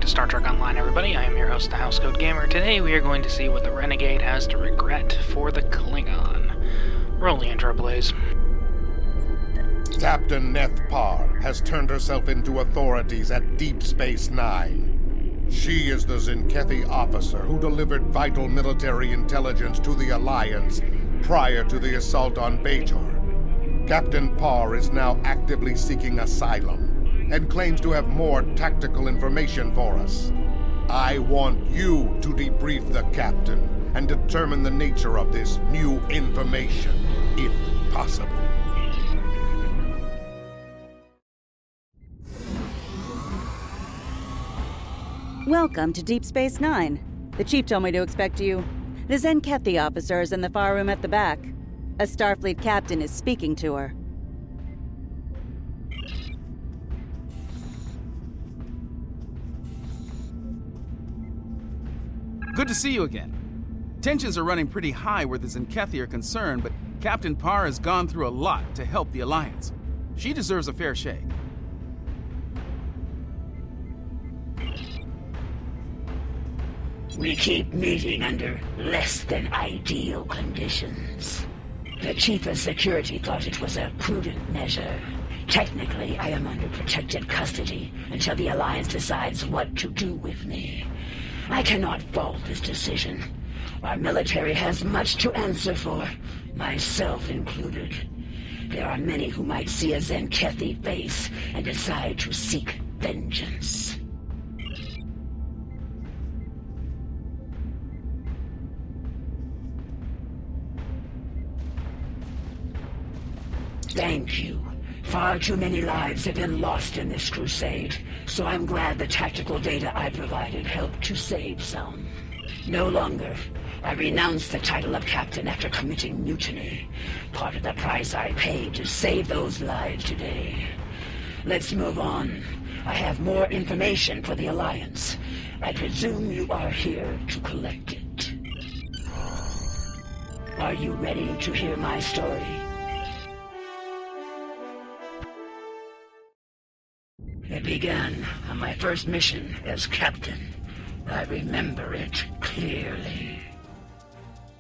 Star Trek Online, everybody. I am your host, the Housecoat Gamer. Today we are going to see what the Renegade has to regret for the Klingon. Roll the intro, please. Captain Neth Parr has turned herself into authorities at Deep Space Nine. She is the Zenkethi officer who delivered vital military intelligence to the Alliance prior to the assault on Bajor. Captain Parr is now actively seeking asylum and claims to have more tactical information for us. I want you to debrief the captain and determine the nature of this new information, if possible. Welcome to Deep Space Nine. The Chief told me to expect you. The Zenkethi officer is in the far room at the back. A Starfleet captain is speaking to her. Good to see you again. Tensions are running pretty high where the Zenkethi are concerned, but Captain Parr has gone through a lot to help the Alliance. She deserves a fair shake. We keep meeting under less than ideal conditions. The Chief of Security thought it was a prudent measure. Technically, I am under protected custody until the Alliance decides what to do with me. I cannot fault this decision. Our military has much to answer for, myself included. There are many who might see a Zenkethi face and decide to seek vengeance. Thank you. Far too many lives have been lost in this crusade, so I'm glad the tactical data I provided helped to save some. No longer. I renounce the title of captain after committing mutiny. Part of the price I paid to save those lives today. Let's move on. I have more information for the Alliance. I presume you are here to collect it. Are you ready to hear my story? It began on my first mission as captain. I remember it clearly.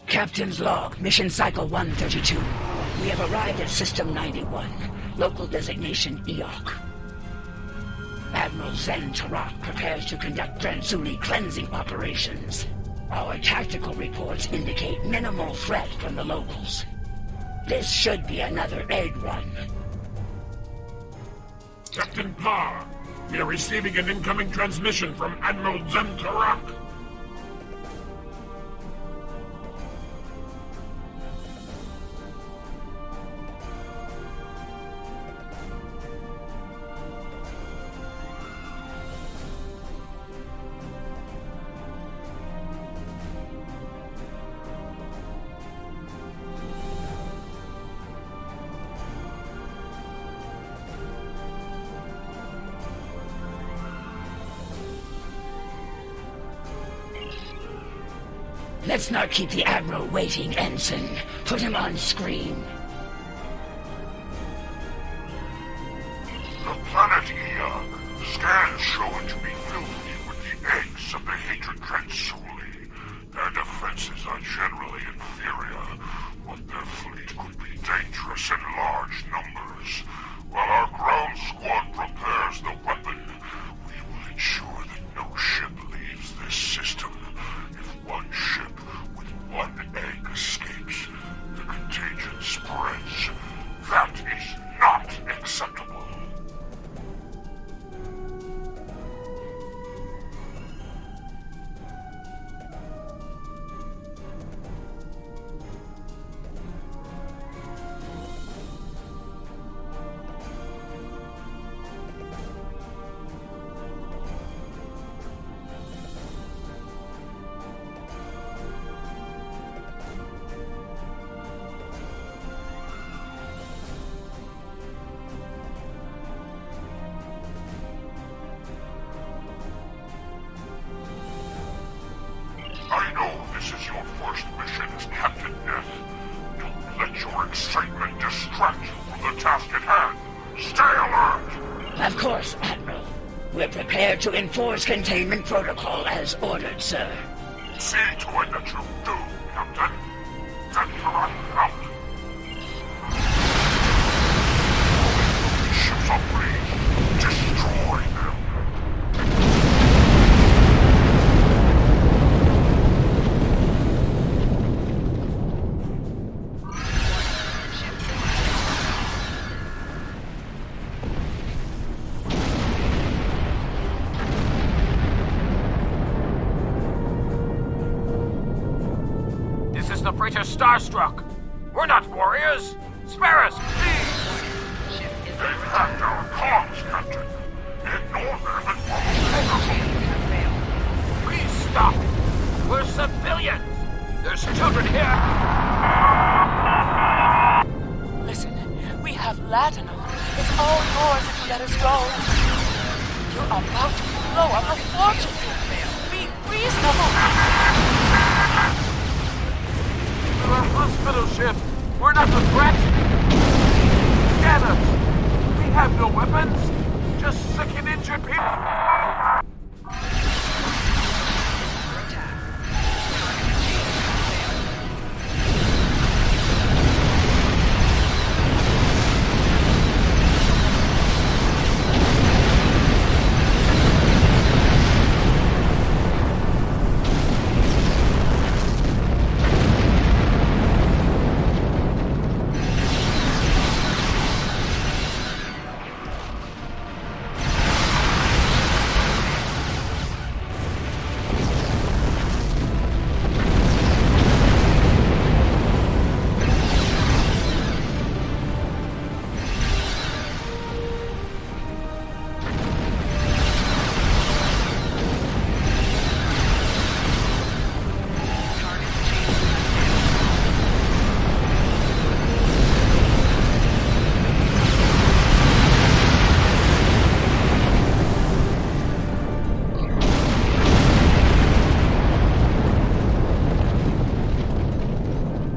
Captain's log, mission cycle 132. We have arrived at System 91, local designation EOC. Admiral Zen Tarak prepares to conduct Transuli cleansing operations. Our tactical reports indicate minimal threat from the locals. This should be another egg run. Captain Parr, we are receiving an incoming transmission from Admiral Zen Tarak. Let's not keep the Admiral waiting, Ensign. Put him on screen. The planet Eog. Scans show it to be filthy with the eggs of the hatred Transuli. Their defenses are generally inferior, but their fleet could be dangerous in large numbers. While our ground squad prepares the weapon, we will ensure that no ship leaves this system. If one ship with one egg escapes, the contagion spreads. That is not acceptable. I know this is your first mission as Captain Neth. Don't let your excitement distract you from the task at hand. Stay alert! Of course, Admiral. We're prepared to enforce containment protocol as ordered, sir. See to it that you do, Captain. Ventura out. Ships are free. Destroy them. This is the freighter Starstruck. We're not warriors. Spare us, please. They've hacked our comms, Captain. Ignore them and follow. Please stop. We're civilians. There's children here. Listen, we have Latinum. It's all yours if you let us go. You're about to blow up a fortune. Be reasonable. We're a hospital ship. We're not the threat. Scan us. We have no weapons. Just sick and injured people.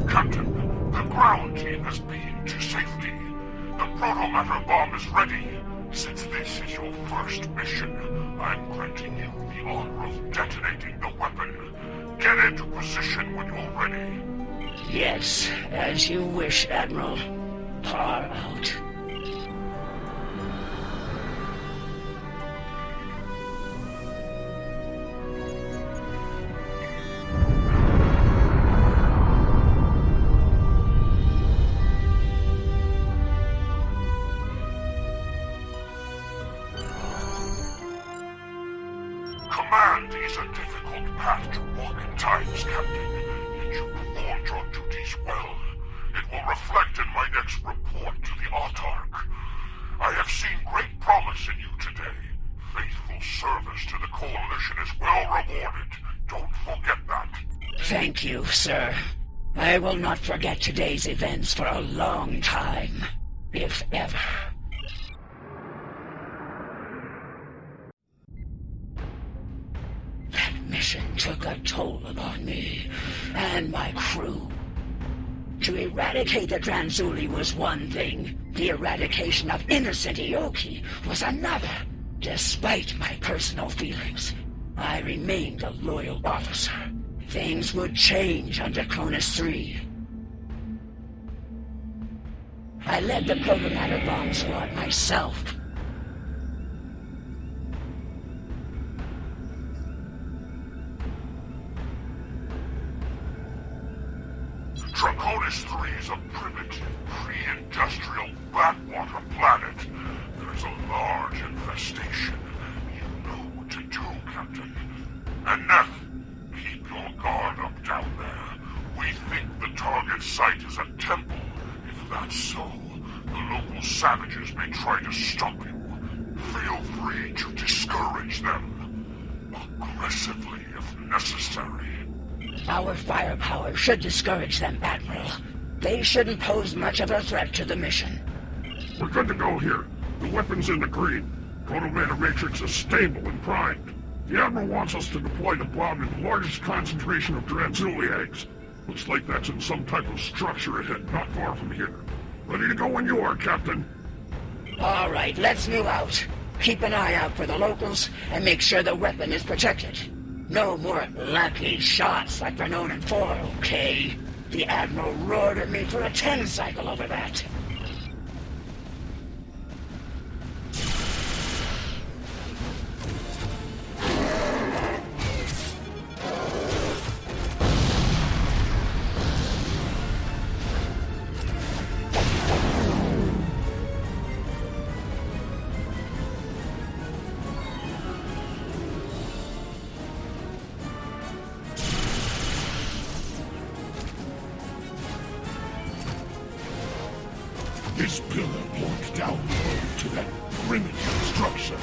Captain, the ground team has been to safety. The proto-matter bomb is ready. Since this is your first mission, I'm granting you the honor of detonating the weapon. Get into position when you're ready. Yes, as you wish, Admiral. Far out. Command is a difficult path to walk at times, Captain, yet you performed your duties well. It will reflect in my next report to the Autarch. I have seen great promise in you today. Faithful service to the Coalition is well rewarded. Don't forget that. Thank you, sir. I will not forget today's events for a long time, if ever. That mission took a toll upon me and my crew. To eradicate the Transuli was one thing. The eradication of innocent Ioki was another. Despite my personal feelings, I remained a loyal officer. Things would change under Cronus 3. I led the proto-matter bomb squad myself. Draconis 3 is a primitive, pre-industrial backwater planet. There's a large infestation. You know what to do, Captain. And Neff, keep your guard up down there. We think the target site is a temple. If that's so, the local savages may try to stop you. Feel free to discourage them. Aggressively, if necessary. Our firepower should discourage them, Admiral. They shouldn't pose much of a threat to the mission. We're good to go here. The weapon's in the green. Proto-matter matrix is stable and primed. The Admiral wants us to deploy the bomb in the largest concentration of Transuli eggs. Looks like that's in some type of structure ahead, not far from here. Ready to go when you are, Captain. All right, let's move out. Keep an eye out for the locals and make sure the weapon is protected. No more lucky shots like they're known in 4, okay? The Admiral roared at me for a 10 cycle over that. This pillar points down the road to that primitive structure.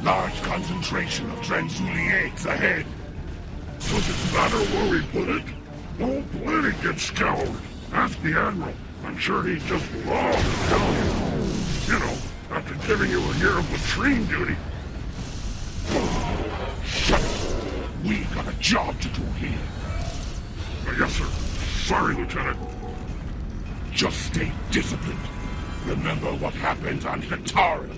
Large concentration of Transuli eggs ahead. Does it matter where we put it? The whole planet gets scoured. Ask the Admiral. I'm sure he'd just love to tell you. You know, after giving you a year of latrine duty. Shut up. We got a job to do here. Yes, sir. Sorry, Lieutenant. Just stay disciplined. Remember what happened on Katara.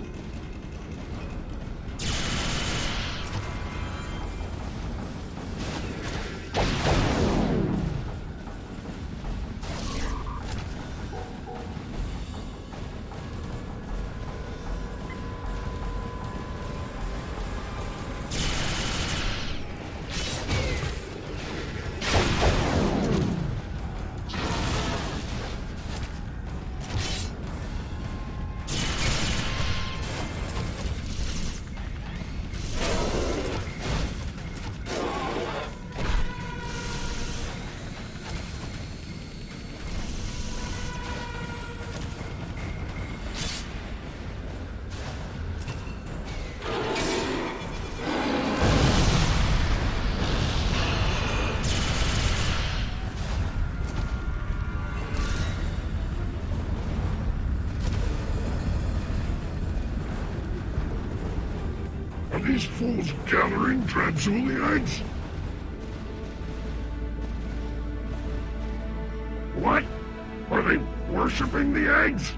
Are these fools gathering Transuli eggs? What? Are they worshipping the eggs?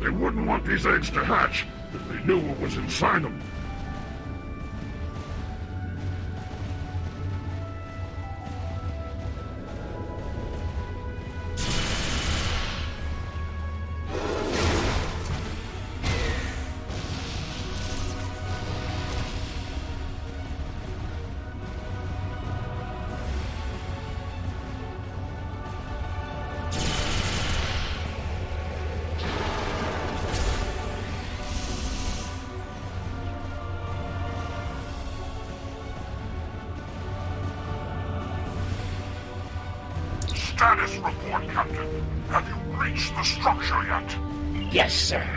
They wouldn't want these eggs to hatch if they knew what was inside them. Status report, Captain. Have you reached the structure yet? Yes, sir.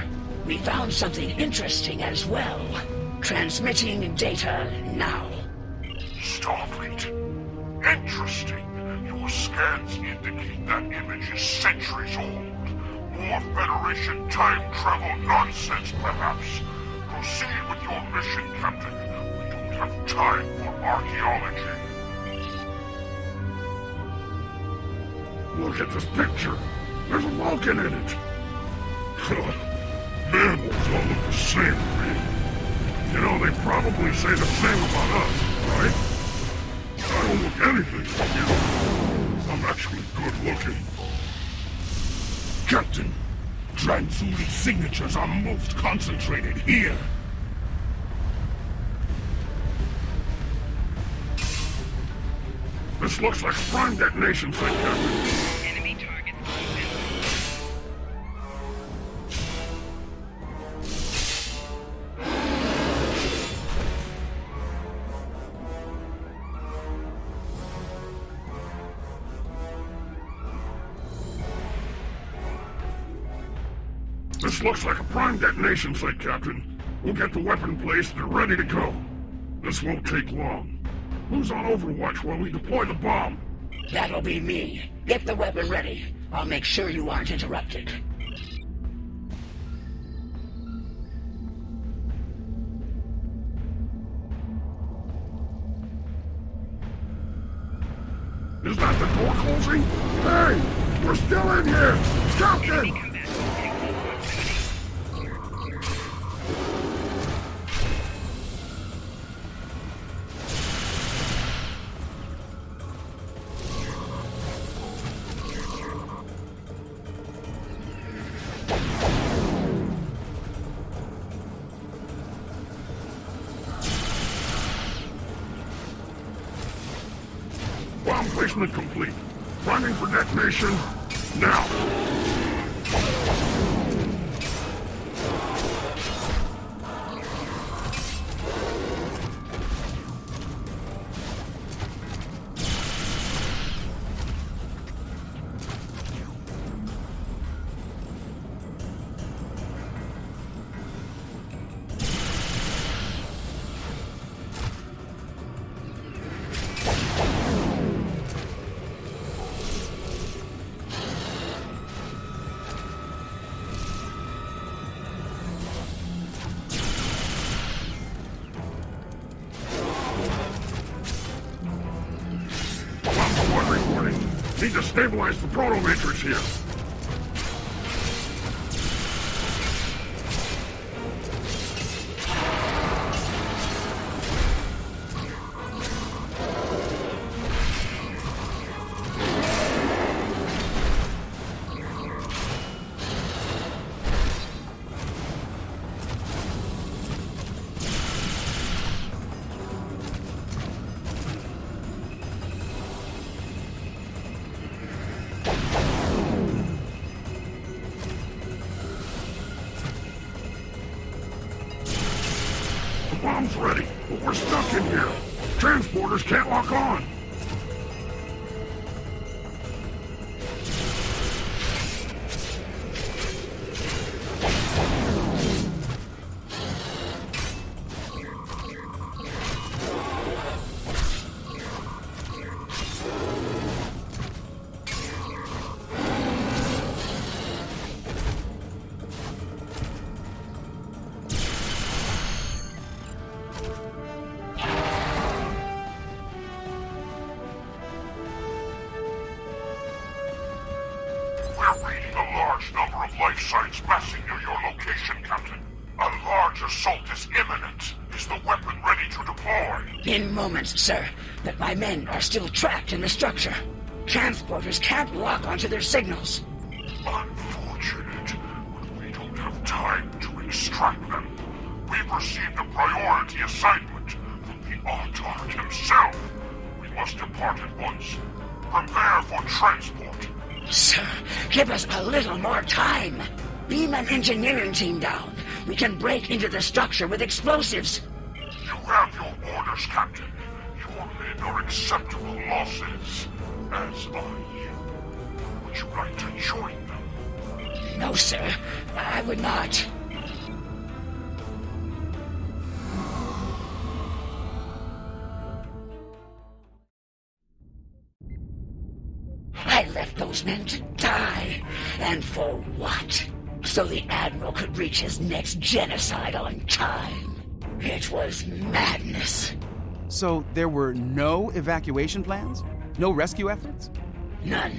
We found something interesting as well. Transmitting data now. Starfleet. Interesting. Your scans indicate that image is centuries old. More Federation time travel nonsense, perhaps. Proceed with your mission, Captain. We don't have time for archaeology. Look at this picture. There's a Vulcan in it. Mammals all look the same to me. You know, they probably say the same about us, right? I don't look anything like you. I'm actually good looking. Captain, Transuli signatures are most concentrated here. This looks like a prime detonation site, Captain. Enemy target. This looks like a prime detonation site, Captain. We'll get the weapon placed and ready to go. This won't take long. Who's on Overwatch while we deploy the bomb? That'll be me. Get the weapon ready. I'll make sure you aren't interrupted. Is that the door closing? Hey! We're still in here! Captain! Bomb placement complete. Priming for detonation now. Need to stabilize the proto-matrix here. The bomb's ready, but we're stuck in here. Transporters can't lock on. We're reading a large number of life signs massing near your location, Captain. A large assault is imminent. Is the weapon ready to deploy? In moments, sir. But my men are still trapped in the structure. Transporters can't lock onto their signals. Unfortunate, but we don't have time to extract them. We've received a priority assignment from the Autarch himself. We must depart at once. Prepare for transport. Sir, give us a little more time. Beam an engineering team down. We can break into the structure with explosives. You have your orders, Captain. Your men are acceptable losses, as are you. Would you like to join them? No, sir. I would not. I left those men to die. And for what? So the Admiral could reach his next genocide on time. It was madness. So there were no evacuation plans? No rescue efforts? None.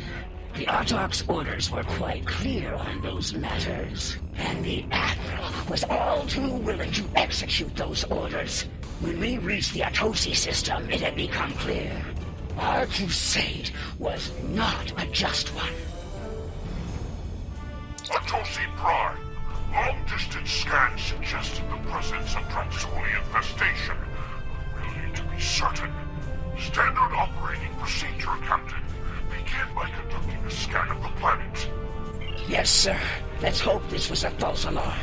The Autarch's orders were quite clear on those matters. And the Admiral was all too willing to execute those orders. When we reached the Atosi system, it had become clear. Our crusade was not a just one. Atosi Prime. Long-distance scans suggested the presence of Transuli infestation. We'll need to be certain. Standard operating procedure, Captain. Begin by conducting a scan of the planet. Yes, sir. Let's hope this was a false alarm.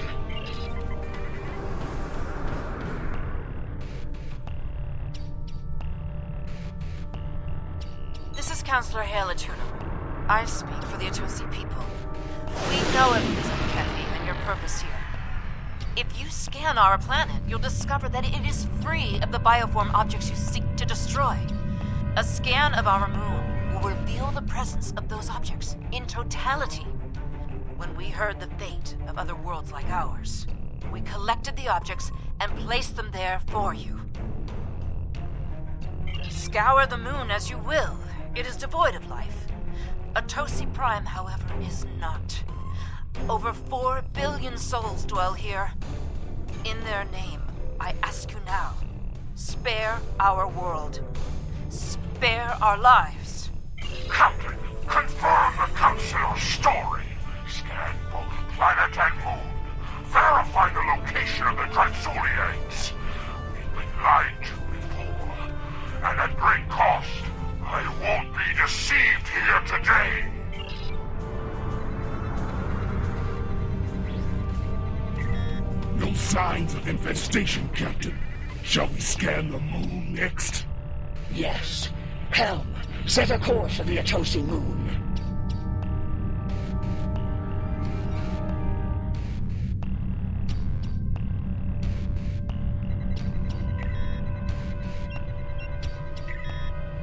This is Counselor Hale Atuno. I speak for the Atosi people. We know everything's uncanny and your purpose here. If you scan our planet, you'll discover that it is free of the bioform objects you seek to destroy. A scan of our moon will reveal the presence of those objects in totality. When we heard the fate of other worlds like ours, we collected the objects and placed them there for you. Scour the moon as you will. It is devoid of life. Atosi Prime, however, is not. Over 4 billion souls dwell here. In their name, I ask you now, spare our world. Spare our lives. Captain, confirm the Councilor's story. Scan both planet and moon. Verify the location of the Transuliates. We've been lied to before, and at great cost. I won't be deceived here today. No signs of infestation, Captain. Shall we scan the moon next? Yes. Helm, set a course for the Atosi moon.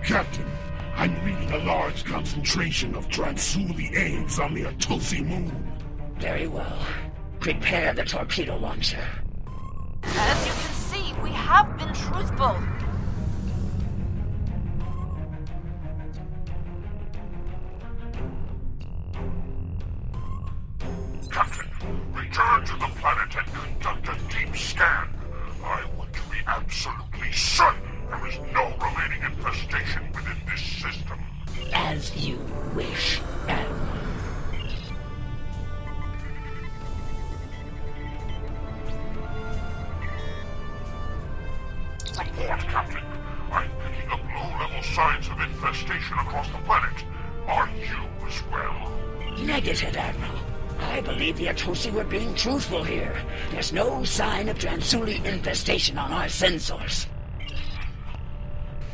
Captain, I'm reading a large concentration of Transuli eggs on the Atosi moon. Very well. Prepare the torpedo launcher. As you can see, we have been truthful. Captain, return to the planet and conduct a deep scan. I want to be absolutely certain there is no remaining infestation within this system. As you wish, Admiral. Report, Captain. I'm picking up low-level signs of infestation across the planet. Are you as well? Negative, Admiral. I believe the Atosi were being truthful here. There's no sign of Transuli infestation on our sensors.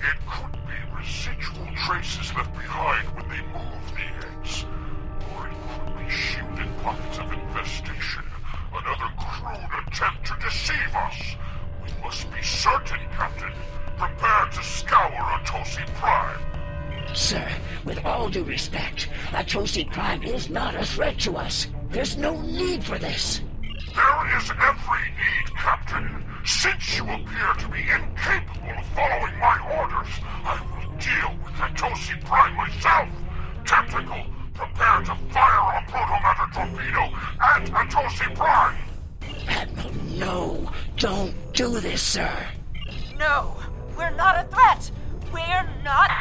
It could be residual traces left behind when they moved the eggs. Or it could be shielded pockets of infestation. Another crude attempt to deceive us. We must be certain, Captain. Prepare to scour Atosi Prime. Sir, with all due respect, Atosi Prime is not a threat to us. There's no need for this. There is every need, Captain. Since you appear to be incapable of following my orders, I will deal with Atosi Prime myself. Tactical, prepare to fire a protomatter torpedo at Atosi Prime. Admiral, no. Don't do this, sir. No, we're not a threat. We're not...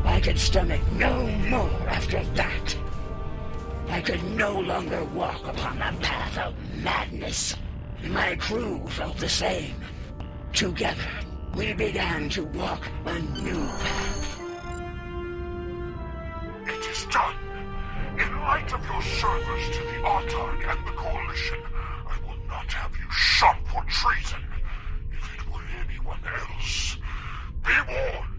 I could stomach no more after that. I could no longer walk upon the path of madness. My crew felt the same. Together, we began to walk a new path. It is done. In light of your service to the Autarch and the Coalition, I will not have you shot for treason. If it were anyone else, be warned.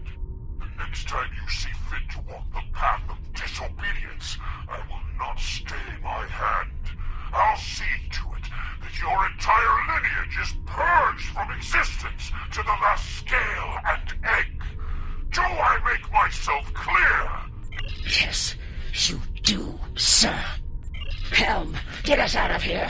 The next time you see fit to walk the path of disobedience, I will not stay my hand. I'll see to it that your entire lineage is purged from existence to the last scale and egg. Do I make myself clear? Yes, you do, sir. Helm, get us out of here.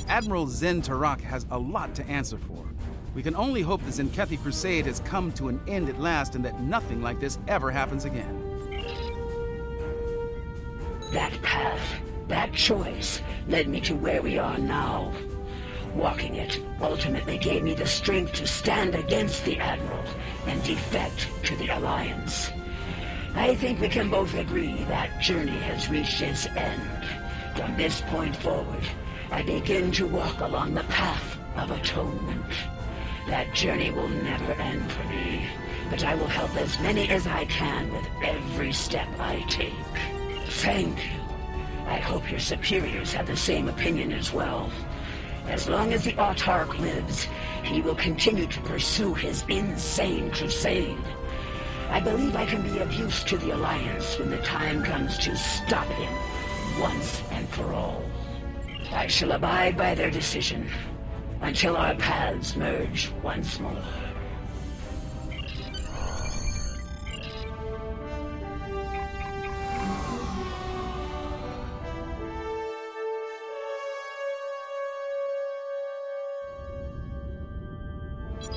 Admiral Zen Tarak has a lot to answer for. We can only hope the Zenkethi Crusade has come to an end at last and that nothing like this ever happens again. That path, that choice, led me to where we are now. Walking it ultimately gave me the strength to stand against the Admiral and defect to the Alliance. I think we can both agree that journey has reached its end. From this point forward, I begin to walk along the path of atonement. That journey will never end for me. but I will help as many as I can with every step I take. Thank you. I hope your superiors have the same opinion as well. As long as the Autarch lives, he will continue to pursue his insane crusade. I believe I can be of use to the Alliance when the time comes to stop him once and for all. I shall abide by their decision until our paths merge once more.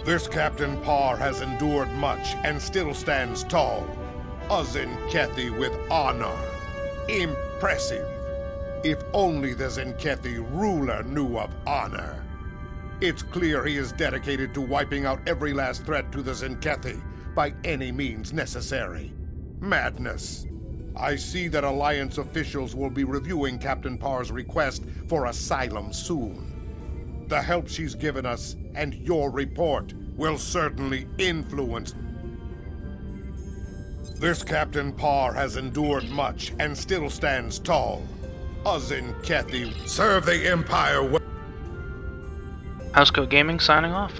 This Captain Parr has endured much and still stands tall. Zenkethi with honor. Impressive. If only the Zenkethi ruler knew of honor. It's clear he is dedicated to wiping out every last threat to the Zenkethi by any means necessary. Madness. I see that Alliance officials will be reviewing Captain Parr's request for asylum soon. The help she's given us and your report will certainly influence. This Captain Parr has endured much and still stands tall. Zenkethi serve the Empire well. Housecoat Gaming signing off.